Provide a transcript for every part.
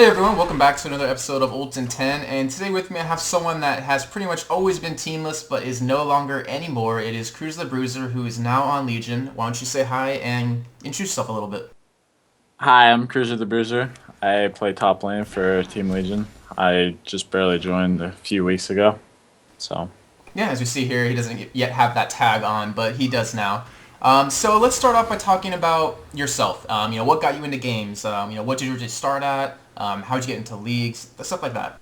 Hey everyone, welcome back to another episode of Ult In Ten, and today with me I have someone that has pretty much always been teamless but is no longer anymore. It is Cruzerthebruzer, who is now on Legion. Why don't you say hi and introduce yourself a little bit? Hi, I'm Cruzerthebruzer. I play top lane for Team Legion. I just barely joined a few weeks ago, so. Yeah, as we see here, he doesn't yet have that tag on, but he does now. So let's start off by talking about yourself. What got you into games? What did you just start at? How did you get into leagues? Stuff like that.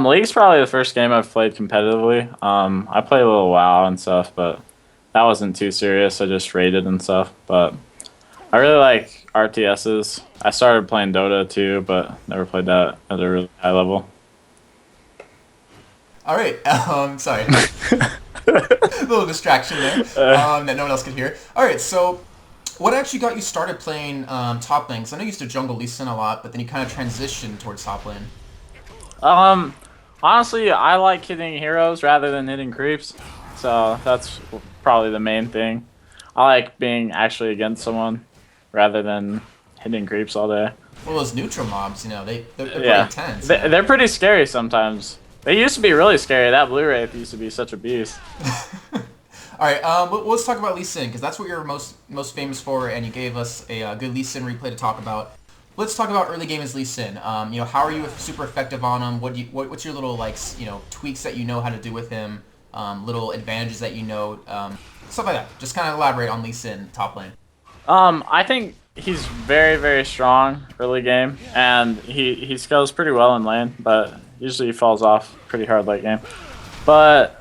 League's probably the first game I've played competitively. I played a little WoW and stuff, but that wasn't too serious. I just raided and stuff, but I really like RTSs. I started playing Dota too, but never played that at a really high level. All right. Sorry. A little distraction there that no one else could hear. All right, so what actually got you started playing top lane? Because I know you used to jungle Lee Sin a lot, but then you kind of transitioned towards top lane. Honestly, I like hitting heroes rather than hitting creeps, so that's probably the main thing. I like being actually against someone rather than hitting creeps all day. Well, those neutral mobs, they're pretty Yeah, intense. they're pretty scary sometimes. They used to be really scary. That blue wraith used to be such a beast. All right, let's talk about Lee Sin, because that's what you're most famous for, and you gave us a good Lee Sin replay to talk about. Let's talk about early game as Lee Sin. How are you super effective on him? What's your little tweaks that you know how to do with him? Little advantages that you know, stuff like that. Just kind of elaborate on Lee Sin top lane. I think he's very, very strong early game, and he scales pretty well in lane, but usually he falls off pretty hard late game. But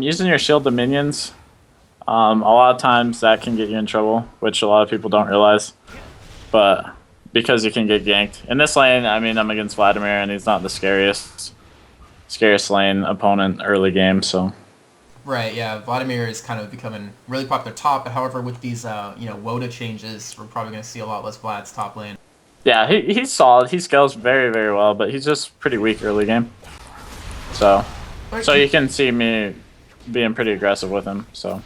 using your shield to minions, a lot of times that can get you in trouble, which a lot of people don't realize. But because you can get ganked. In this lane, I mean, I'm against Vladimir, and he's not the scariest lane opponent early game, so. Right, yeah, Vladimir is kind of becoming really popular top, but however, with these, WOTA changes, we're probably going to see a lot less Vlad's top lane. Yeah, he's solid. He scales very, very well, but he's just pretty weak early game. So you can see me being pretty aggressive with him, so.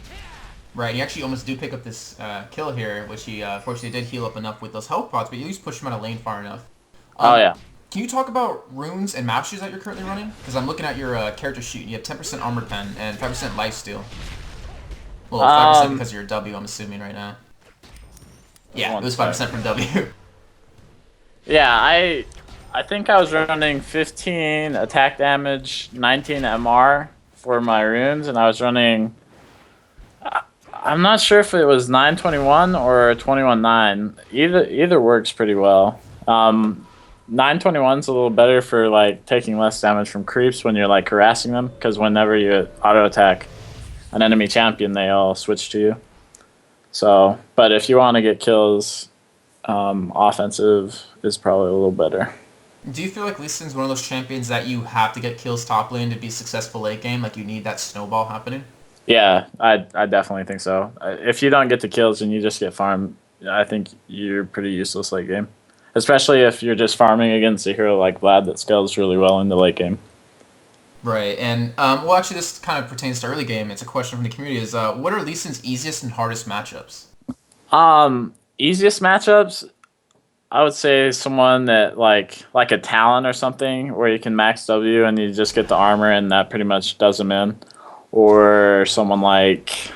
Right, you actually almost do pick up this kill here, which he fortunately did heal up enough with those health pods, but you at least push him out of lane far enough. Oh, yeah. Can you talk about runes and map shoes that you're currently running? Because I'm looking at your character sheet, and you have 10% armor pen and 5% lifesteal. Well, 5% because of your W, I'm assuming right now. Yeah, it was 5% from W. Yeah, I think I was running 15 attack damage, 19 MR for my runes, and I was running. I'm not sure if it was 921 or 21.9. Either works pretty well. 921's a little better for like taking less damage from creeps when you're like harassing them, because whenever you auto attack an enemy champion, they all switch to you. So, but if you want to get kills, offensive is probably a little better. Do you feel like Lee Sin's one of those champions that you have to get kills top lane to be successful late game? Like you need that snowball happening? Yeah, I definitely think so. If you don't get the kills and you just get farmed, I think you're pretty useless late game. Especially if you're just farming against a hero like Vlad that scales really well in the late game. Right, and well, actually, this kind of pertains to early game. It's a question from the community: is what are Lee Sin's easiest and hardest matchups? Easiest matchups, I would say someone that like a Talon or something, where you can max W and you just get the armor and that pretty much does them in. Or someone like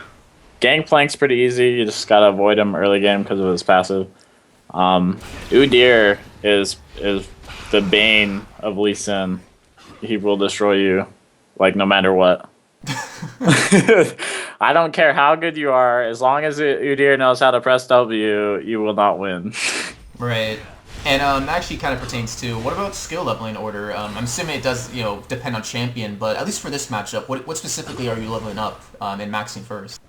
Gangplank's pretty easy. You just gotta avoid him early game because of his passive. Udyr is the bane of Lee Sin. He will destroy you, like no matter what. I don't care how good you are, as long as Udyr knows how to press W, you will not win. Right. And that actually kind of pertains to, what about skill leveling order? I'm assuming it does, depend on champion, but at least for this matchup, what specifically are you leveling up and maxing first?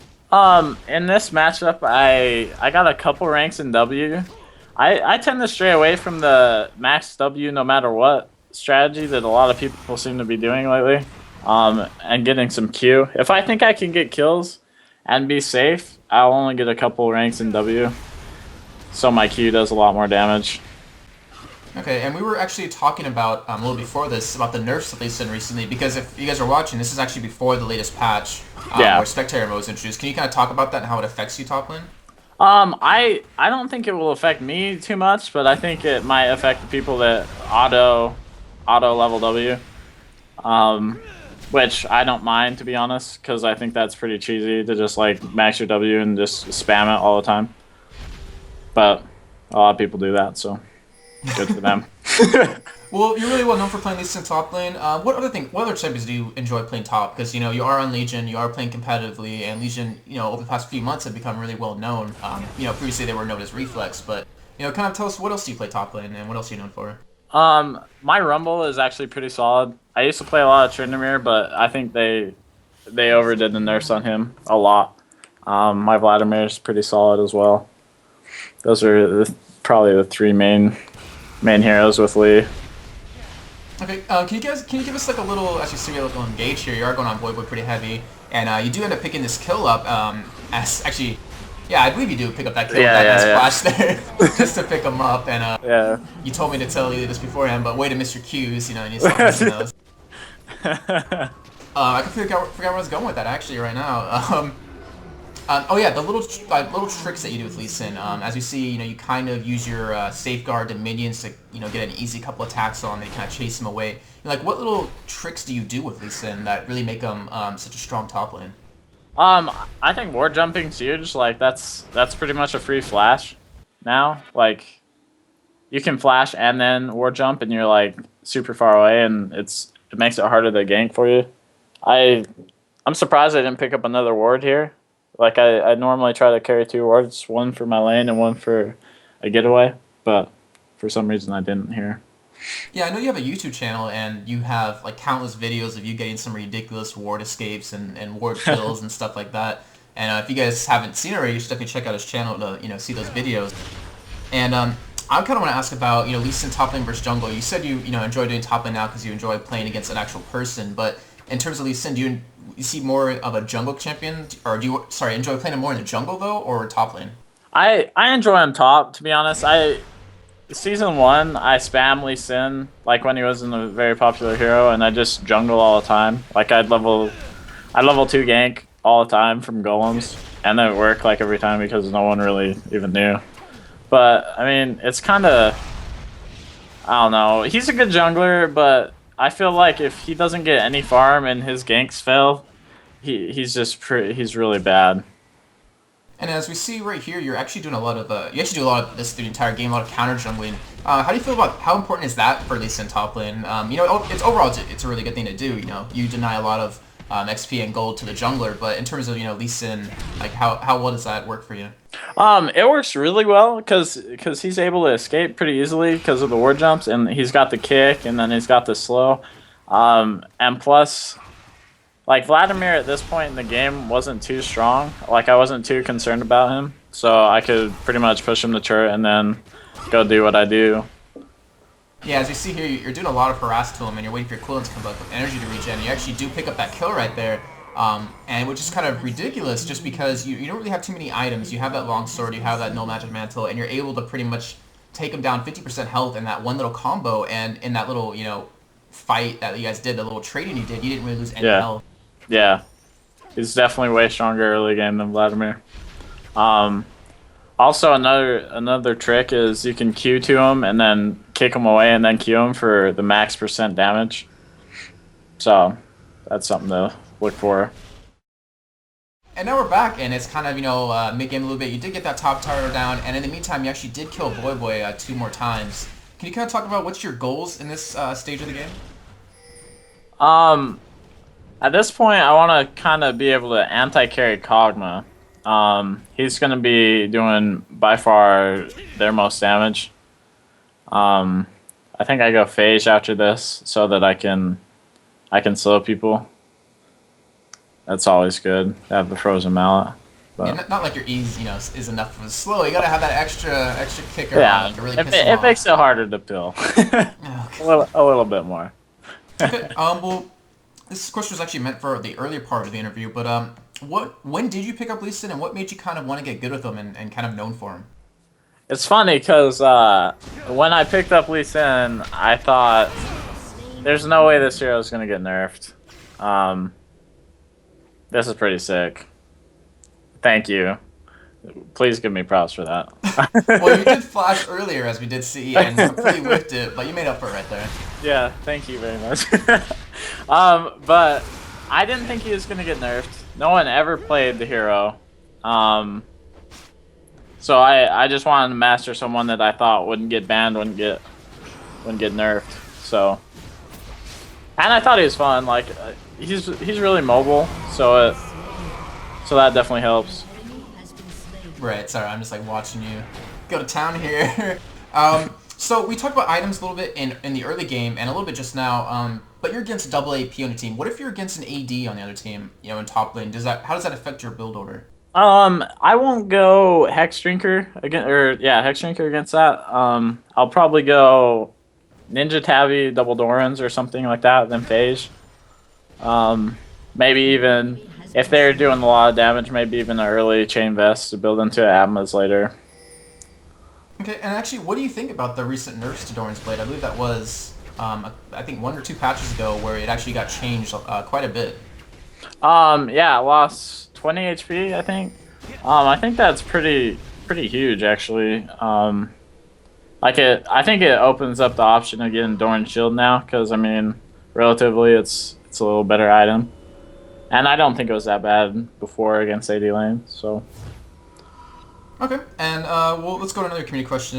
In this matchup, I got a couple ranks in W. I tend to stray away from the max W no matter what strategy that a lot of people seem to be doing lately, and getting some Q. If I think I can get kills and be safe, I'll only get a couple ranks in W, so my Q does a lot more damage. Okay, and we were actually talking about, a little before this, about the nerfs that they've seen recently, because if you guys are watching, this is actually before the latest patch, where Spectator Mode was introduced. Can you kind of talk about that and how it affects you top lane? I don't think it will affect me too much, but I think it might affect the people that auto level W. Um, which I don't mind, to be honest, because I think that's pretty cheesy to just like max your W and just spam it all the time. But a lot of people do that, so good for them. Well, you're really well known for playing Lee Sin top lane. What other champions do you enjoy playing top? Because you are on Legion, you are playing competitively, and Legion, over the past few months have become really well known. Previously they were known as Reflex, but kind of tell us what else do you play top lane and what else are you known for? My Rumble is actually pretty solid. I used to play a lot of Tryndamere, but I think they overdid the nerfs on him a lot. My Vladimir is pretty solid as well. Those are probably the three main heroes with Lee. Okay, can you give us like a little, actually, see a little engage here? You are going on Boy pretty heavy, and you do end up picking this kill up. As actually, yeah, I believe you do pick up that kill with that nice flash there, just to pick him up. And you told me to tell you this beforehand, but way to miss your cues, and you stop missing those. I can forget where I was going with that actually right now. Oh yeah, the little tricks that you do with Lee Sin. As you see, you kind of use your safeguard to minions to get an easy couple attacks on. They kind of chase them away. Like, what little tricks do you do with Lee Sin that really make him such a strong top lane? I think ward jumping's huge. Like that's pretty much a free flash now. Like you can flash and then ward jump, and you're like super far away, and it makes it harder to gank for you. I'm surprised I didn't pick up another ward here. Like, I normally try to carry two wards, one for my lane and one for a getaway, but for some reason I didn't here. Yeah, I know you have a YouTube channel, and you have like countless videos of you getting some ridiculous ward escapes and ward kills and stuff like that. And if you guys haven't seen it already, you should definitely check out his channel to see those videos. And I kind of want to ask about Lee Sin top lane versus jungle. You said you enjoy doing top lane now because you enjoy playing against an actual person, but in terms of Lee Sin, do you see more of a jungle champion, or do you enjoy playing him more in the jungle though, or top lane? I enjoy him top, to be honest. Season 1 I spam Lee Sin like when he wasn't a very popular hero, and I just jungle all the time. Like I'd level 2 gank all the time from golems, and then it worked like every time because no one really even knew. But I mean, it's kind of, I don't know. He's a good jungler, but I feel like if he doesn't get any farm and his ganks fail, he's really bad. And as we see right here, you're actually doing a lot of you actually do a lot of this through the entire game, a lot of counter jungling. How do you feel about how important is that for Lee Sin top lane? It's overall it's a really good thing to do. You deny a lot of XP and gold to the jungler, but in terms of Lee Sin, like how well does that work for you? It works really well because he's able to escape pretty easily because of the ward jumps, and he's got the kick, and then he's got the slow, and plus, like Vladimir at this point in the game wasn't too strong. Like I wasn't too concerned about him, so I could pretty much push him to turret and then go do what I do. Yeah, as you see here, you're doing a lot of harass to him, and you're waiting for your cooldowns to come back with energy to regen. You actually do pick up that kill right there. And which is kind of ridiculous just because you don't really have too many items. You have that long sword, you have that no magic mantle, and you're able to pretty much take him down 50% health in that one little combo, and in that little, fight that you guys did, the little trading you did, you didn't really lose any health. Yeah. He's definitely way stronger early game than Vladimir. Also, another trick is you can Q to him and then kick him away and then Q him for the max % damage. So, that's something to look for. And now we're back, and it's kind of, mid-game a little bit. You did get that top tower down, and in the meantime, you actually did kill Boy 2 more times. Can you kind of talk about what's your goals in this stage of the game? At this point, I want to kind of be able to anti-carry Kog'Maw. He's going to be doing, by far, their most damage. I think I go Phage after this so that I can slow people. That's always good to have the frozen mallet. But yeah, not like your ease, is enough of a slow. You gotta have that extra kicker on to really piss them it off. makes it harder to pill. Okay. a little bit more. Okay. Well, this question was actually meant for the earlier part of the interview, but when did you pick up Lee Sin, and what made you kind of want to get good with him and kind of known for him? It's funny because when I picked up Lee Sin, I thought there's no way this hero is gonna get nerfed. This is pretty sick. Thank you. Please give me props for that. Well, you did flash earlier, as we did see, and completely whiffed it, but you made up for it right there. Yeah, thank you very much. But I didn't think he was gonna get nerfed. No one ever played the hero. Um, so I just wanted to master someone that I thought wouldn't get banned, wouldn't get nerfed. So, and I thought he was fun. Like he's really mobile, so that definitely helps. Right, sorry, I'm just like watching you go to town here. So we talked about items a little bit in the early game and a little bit just now, but you're against double AP on the team. What if you're against an AD on the other team, in top lane? How does that affect your build order? I won't go Hex Drinker again, or yeah, Hex Drinker against that. I'll probably go Ninja Tabby, Double Dorans, or something like that, then Phage. Maybe even if they're doing a lot of damage, maybe even an early Chain Vest to build into Atmas later. Okay, and actually, what do you think about the recent nerfs to Doran's Blade? I believe that was, I think 1 or 2 patches ago, where it actually got changed quite a bit. Yeah, I lost 20 HP, I think. I think that's pretty huge actually. I think it opens up the option of getting Doran Shield now, because I mean, relatively, it's a little better item, and I don't think it was that bad before against AD lane. So. Okay, and well, let's go to another community question.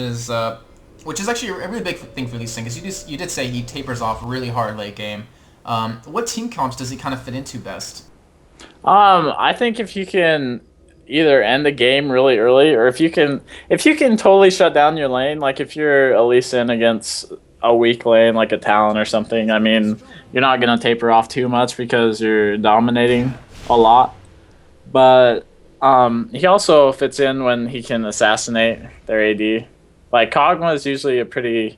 Which is actually a really big thing for Lee Sin, because you did say he tapers off really hard late game. What team comps does he kind of fit into best? I think if you can either end the game really early, or if you can totally shut down your lane, like if you're a Lee Sin against a weak lane like a Talon or something, I mean, you're not gonna taper off too much because you're dominating a lot. But he also fits in when he can assassinate their AD. Like Kog'Maw is usually a pretty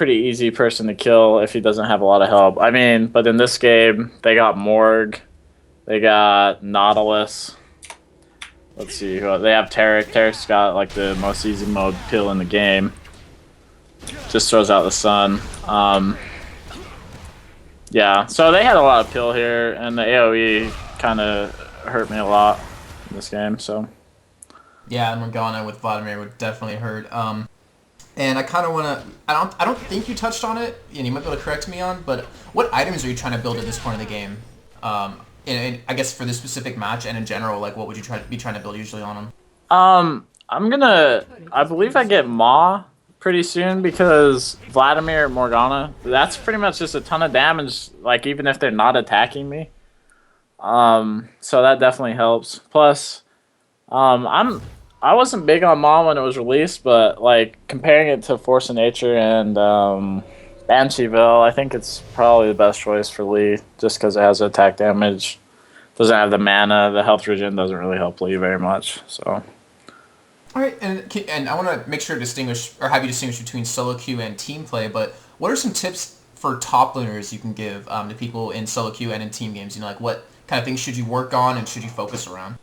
easy person to kill if he doesn't have a lot of help. I mean, but in this game they got Morg, they got Nautilus. Let's see who they have. Taric. Taric's got like the most easy mode pill in the game. Just throws out the sun. Yeah, so they had a lot of pill here, and the AoE kind of hurt me a lot in this game. So Yeah, and Morgana with Vladimir would definitely hurt. And I kind of want to. I don't think you touched on it, and you might be able to correct me on. But what items are you trying to build at this point in the game? And I guess for this specific match and in general, like what would you be trying to build usually on them? I believe I get Maw pretty soon, because Vladimir and Morgana, that's pretty much just a ton of damage, like even if they're not attacking me. So that definitely helps. Plus, I wasn't big on Maw when it was released, but like comparing it to Force of Nature and Banshee-Veil, I think it's probably the best choice for Lee, just because it has attack damage, doesn't have the mana, the health regen doesn't really help Lee very much. So. All right, and I want to make sure to distinguish or have you distinguish between solo queue and team play. But what are some tips for top laners you can give to people in solo queue and in team games? Like what kind of things should you work on and should you focus around?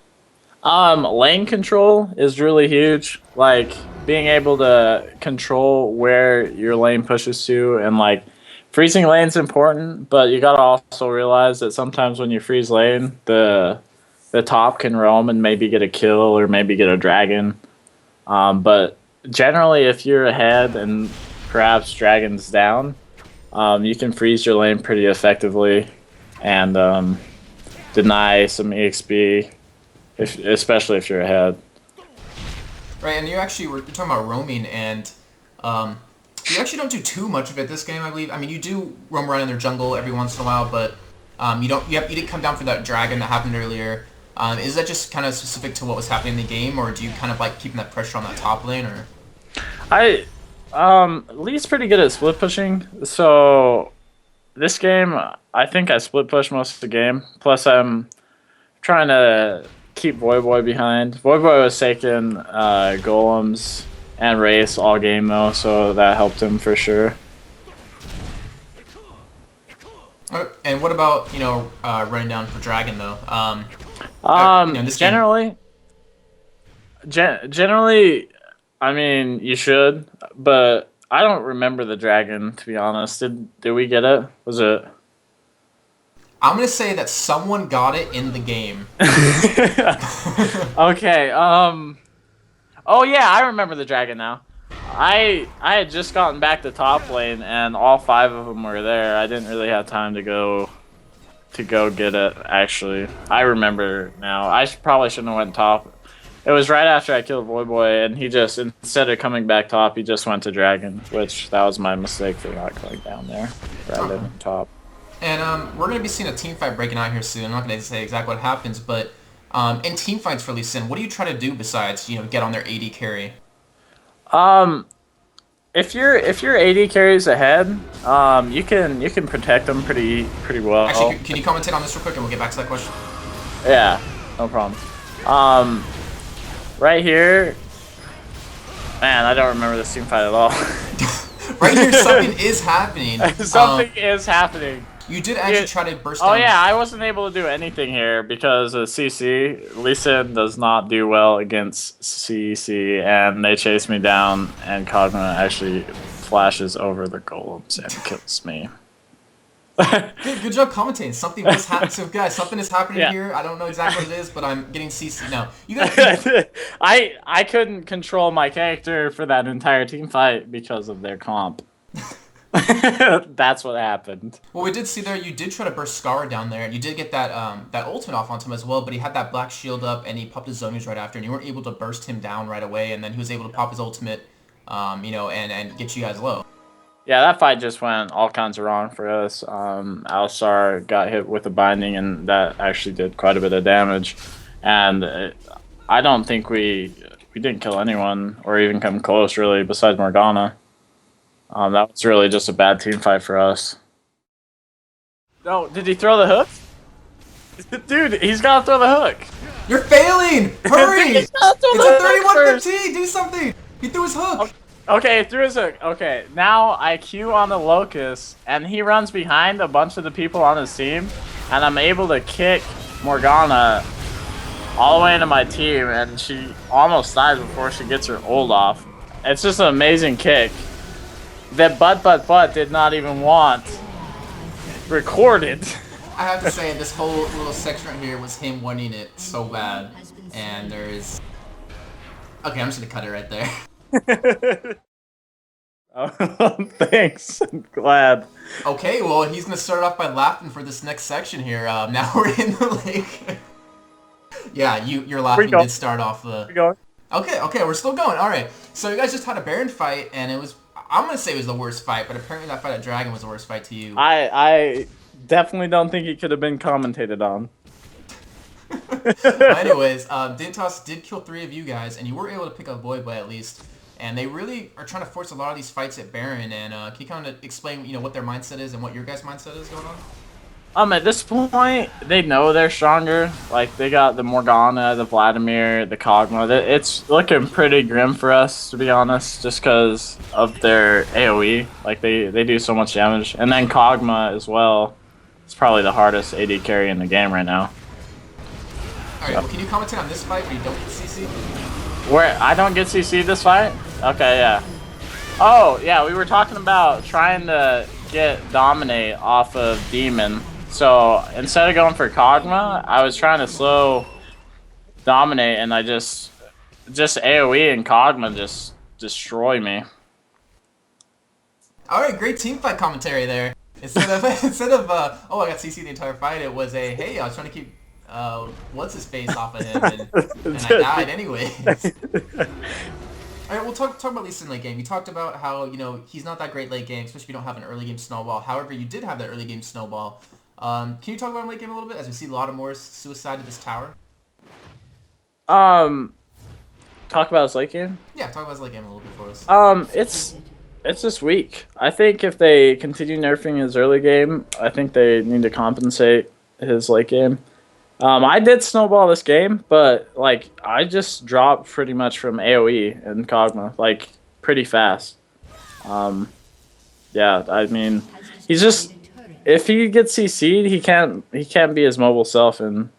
Lane control is really huge. Like being able to control where your lane pushes to, and like freezing lane's important, but you gotta also realize that sometimes when you freeze lane, the top can roam and maybe get a kill or maybe get a dragon. But generally, if you're ahead and perhaps dragon's down, you can freeze your lane pretty effectively and deny some EXP, especially if you're ahead. Right, and you're talking about roaming, and you actually don't do too much of it this game, I believe. I mean, you do roam around in their jungle every once in a while, but you didn't come down for that dragon that happened earlier. Is that just kind of specific to what was happening in the game, or do you kind of like keeping that pressure on that top lane, or? Lee's pretty good at split pushing, so this game I think I split push most of the game. Plus, I'm trying to keep Voyboy behind. Voyboy was taking golems and race all game though, so that helped him for sure. And what about running down for dragon though? This Generally, generally, I mean you should, but I don't remember the dragon, to be honest. Did we get it? Was it? I'm gonna say that someone got it in the game. Okay. Oh yeah, I remember the dragon now. I had just gotten back to top lane, and all 5 of them were there. I didn't really have time to go get it. Actually, I remember now. Probably shouldn't have went top. It was right after I killed Void Boy, and he just, instead of coming back top, he just went to dragon, which that was my mistake for not going down there rather than top. And we're going to be seeing a team fight breaking out here soon. I'm not going to say exactly what happens, but in team fights for Lee Sin, what do you try to do besides, get on their AD carry? If your AD carries ahead, you can protect them pretty well. Actually, can you commentate on this real quick, and we'll get back to that question? Yeah, no problem. Right here, man, I don't remember this team fight at all. Right here, something is happening. Something is happening. You did actually try to burst down. Oh yeah, I wasn't able to do anything here because of CC. Lee Sin does not do well against CC, and they chase me down, and Kog'Maw actually flashes over the golems and kills me. Good job commentating. Something was happening. So guys, something is happening here. I don't know exactly what it is, but I'm getting CC now. You guys. I couldn't control my character for that entire team fight because of their comp. That's what happened. Well, we did see there you did try to burst Scar down there, and you did get that that ultimate off onto him as well, but he had that black shield up, and he popped his zonies right after, and you weren't able to burst him down right away, and then he was able to pop his ultimate, and get you guys low. Yeah, that fight just went all kinds of wrong for us. Alistar got hit with a binding, and that actually did quite a bit of damage. And I don't think we didn't kill anyone or even come close, really, besides Morgana. That was really just a bad team fight for us. No, did he throw the hook? Dude, he's got to throw the hook. You're failing! Hurry! He's gotta throw It's a 31-15! Do something! He threw his hook! Okay, threw his hook. Okay, now I Q on the Locust, and he runs behind a bunch of the people on his team, and I'm able to kick Morgana all the way into my team, and she almost dies before she gets her ult off. It's just an amazing kick that But did not even want recorded. I have to say, this whole little section right here was him wanting it so bad, and there's... Okay, I'm just gonna cut it right there. Oh, thanks. I'm glad. Okay, well, he's gonna start off by laughing for this next section here. Now we're in the lake. Yeah, your laughing did start off the... Okay, we're still going. All right. So you guys just had a Baron fight, and it was... I'm gonna say it was the worst fight, but apparently that fight at Dragon was the worst fight to you. I definitely don't think it could have been commentated on. Anyways, Dintos did kill 3 of you guys, and you were able to pick up Void Boy at least. And they really are trying to force a lot of these fights at Baron. And can you kind of explain, what their mindset is and what your guys' mindset is going on? At this point, they know they're stronger. Like, they got the Morgana, the Vladimir, the Kog'Maw. It's looking pretty grim for us, to be honest, just because of their AoE. Like, they do so much damage. And then Kog'Maw as well. It's probably the hardest AD carry in the game right now. Alright, well, can you commentate on this fight where you don't get CC? Where I don't get CC this fight? Okay, yeah. Oh, yeah, we were talking about trying to get Dominate off of Demon. So instead of going for Kog'Maw, I was trying to slow Dominate, and I just AoE and Kog'Maw just destroy me. Alright, great team fight commentary there. Instead of oh, I got CC the entire fight, it was a, hey, I was trying to keep what's his face off of him, and I died anyways. Alright, we'll talk about Lee Sin late game. You talked about how, he's not that great late game, especially if you don't have an early game snowball. However, you did have that early game snowball. Can you talk about him late game a little bit, as we see a lot of more suicide to this tower? Talk about his late game? Yeah, talk about his late game a little bit for us. It's just weak. I think if they continue nerfing his early game, I think they need to compensate his late game. I did snowball this game, but like I just dropped pretty much from AoE and Kog'Maw, like pretty fast. Yeah, I mean, he's just, if he gets CC'd, he can't be his mobile self and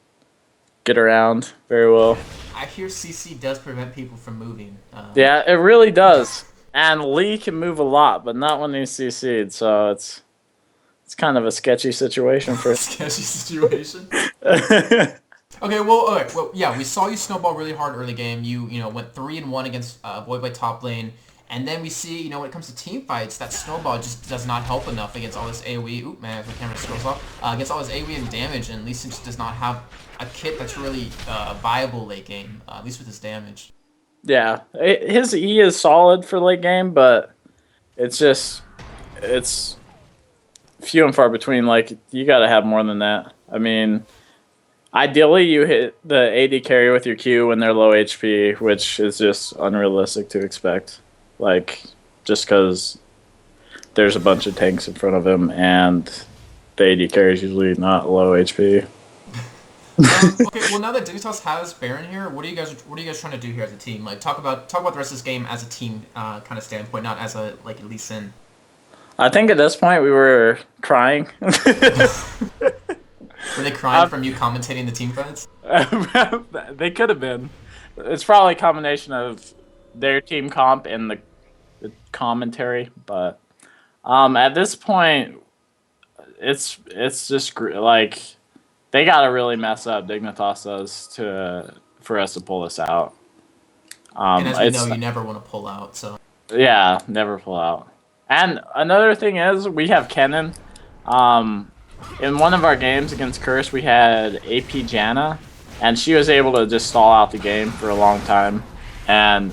get around very well. I hear CC does prevent people from moving. Yeah, it really does. And Lee can move a lot, but not when he's CC'd, so it's kind of a sketchy situation for. Sketchy situation. Okay, well, yeah, we saw you snowball really hard early game. You know, went 3-1 against Void by top lane, and then we see, you know, when it comes to team fights, that snowball just does not help enough against all this AoE. Oop, man, the camera scrolls off. Against all this AoE and damage, and Lee Sin just does not have a kit that's really viable late game, at least with his damage. Yeah, his E is solid for late game, but it's few and far between. Like, you got to have more than that. I mean, ideally, you hit the AD carry with your Q when they're low HP, which is just unrealistic to expect. Like, just because there's a bunch of tanks in front of him, and the AD carry is usually not low HP. Okay, well now that Dignitas has Baron here, what are you guys trying to do here as a team? Like talk about the rest of this game as a team kind of standpoint, not as a like Lee Sin. I think at this point we were crying. Were they crying from you commentating the team fights? They could have been. It's probably a combination of their team comp and the commentary, but at this point, it's just like they gotta really mess up. Dignitas does for us to pull this out. And as we know, you never want to pull out. So yeah, never pull out. And another thing is we have Kennen. In one of our games against Curse, we had AP Janna, and she was able to just stall out the game for a long time. And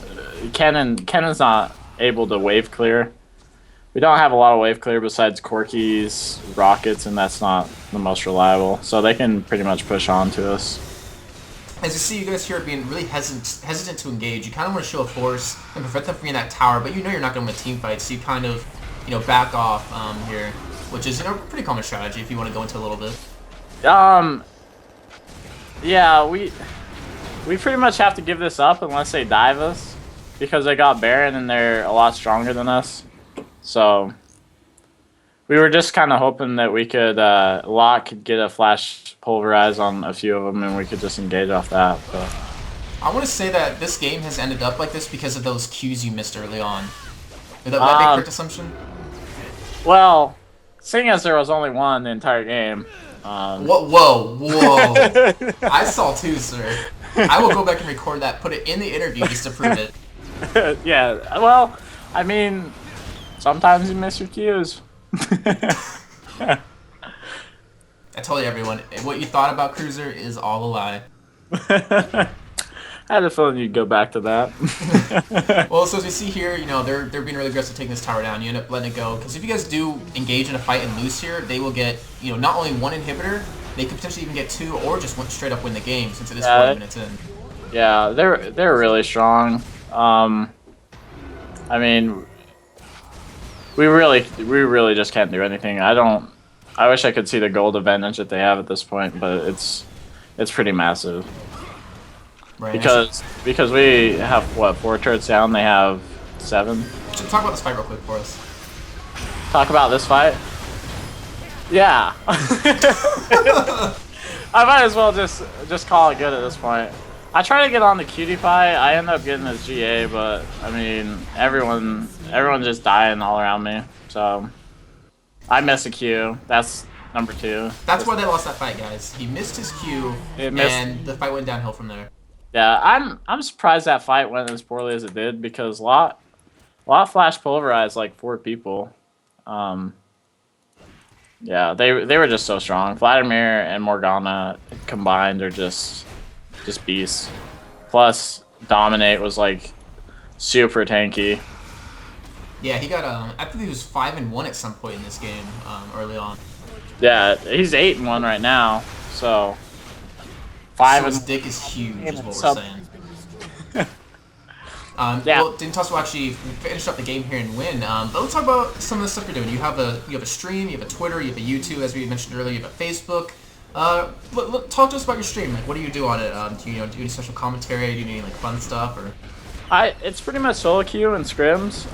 Kennen's not able to wave clear. We don't have a lot of wave clear besides Corky's rockets, and that's not the most reliable. So they can pretty much push on to us. As you see, you guys here are being really hesitant to engage. You kind of want to show a force and prevent them from being in that tower, but you know you're not going to win team fights, so you kind of, you know, back off here, which is, you know, a pretty common strategy if you want to go into a little bit. Yeah, we pretty much have to give this up unless they dive us, because they got Baron and they're a lot stronger than us. So we were just kind of hoping that we could Locke could get a flash pulverize on a few of them, and we could just engage off that. But I want to say that this game has ended up like this because of those Qs you missed early on. Is that a correct assumption? Well, seeing as there was only one the entire game. Whoa! I saw two, sir. I will go back and record that, put it in the interview just to prove it. Yeah, well, I mean, sometimes you miss your cues. I told you, everyone, what you thought about Cruiser is all a lie. I had a feeling you'd go back to that. Well, so as we see here, you know, they're being really aggressive taking this tower down. You end up letting it go, because if you guys do engage in a fight and lose here, they will get, you know, not only one inhibitor, they could potentially even get two, or just straight up win the game, since it is 40 minutes in. Yeah, they're really strong. I mean, we really just can't do anything. I wish I could see the gold advantage that they have at this point, but it's pretty massive. Right. Because we have, what, 4 turrets down, they have 7. So talk about this fight real quick for us. Talk about this fight? Yeah. I might as well just call it good at this point. I try to get on the cutie pie. I end up getting this GA, but I mean, everyone just dying all around me. So I missed a Q. That's number 2. That's why they lost that fight, guys. He missed his Q, and the fight went downhill from there. Yeah, I'm surprised that fight went as poorly as it did, because Lot flash pulverized like 4 people. Yeah, they were just so strong. Vladimir and Morgana combined are just beasts. Plus, Dominate was like super tanky. Yeah, he got I think he was 5-1 at some point in this game early on. Yeah, he's 8-1 right now. So 5. So his dick is huge, is what we're saying. Yeah. Well, Dignitas will actually finish up the game here and win. But let's talk about some of the stuff you're doing. You have a stream, you have a Twitter, you have a YouTube, as we mentioned earlier. You have a Facebook. Talk to us about your stream. Like, what do you do on it? Do you do any special commentary? Do you do any like fun stuff? Or It's pretty much solo queue and scrims.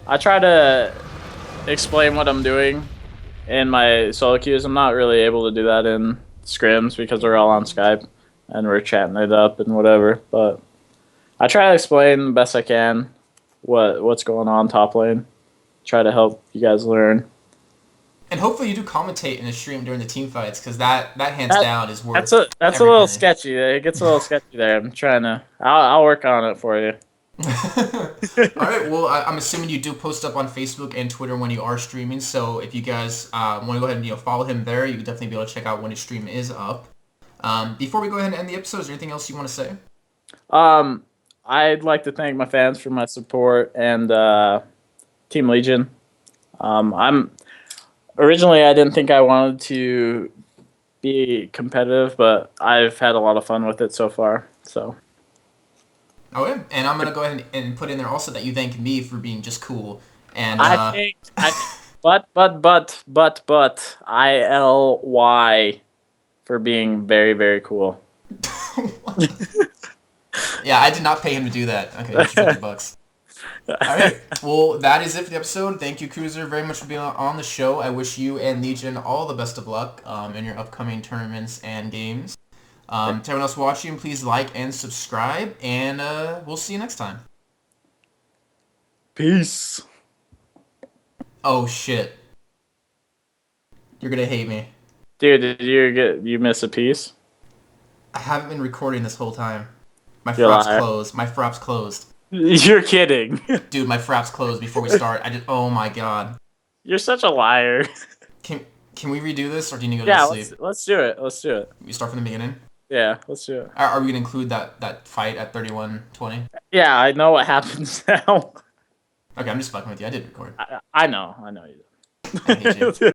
I try to explain what I'm doing in my solo queues. I'm not really able to do that in scrims because we're all on Skype and we're chatting it up and whatever. But I try to explain the best I can what's going on top lane. Try to help you guys learn. And hopefully you do commentate in the stream during the team fights, because that hands That down is that's worth a every little penny. sketchy. It gets a little sketchy there. I'm trying to. I'll work on it for you. All right. Well, I'm assuming you do post up on Facebook and Twitter when you are streaming. So if you guys want to go ahead and follow him there, you can definitely be able to check out when his stream is up. Before we go ahead and end the episode, is there anything else you want to say? I'd like to thank my fans for my support and Team Legion. I'm originally I didn't think I wanted to be competitive, but I've had a lot of fun with it so far. So. Oh yeah, and I'm gonna go ahead and put in there also that you thank me for being just cool. And but ILY for being very, very cool. Yeah, I did not pay him to do that. Okay, here's $50. All right. Well, that is it for the episode. Thank you, Cruiser, very much for being on the show. I wish you and Legion all the best of luck in your upcoming tournaments and games. To everyone else watching, please like and subscribe, and we'll see you next time. Peace. Oh shit! You're gonna hate me. Dude, did you miss a piece? I haven't been recording this whole time. My You're frap's lying. closed. My frap's closed. You're kidding. Dude, my frap's closed before we start. Oh my god. You're such a liar. Can we redo this, or do you need to go to sleep? Let's do it. Let's do it. We start from the beginning. Yeah, let's do it. Are we gonna include that fight at 31:20? Yeah, I know what happens now. Okay, I'm just fucking with you. I did record. I know you. I hate you.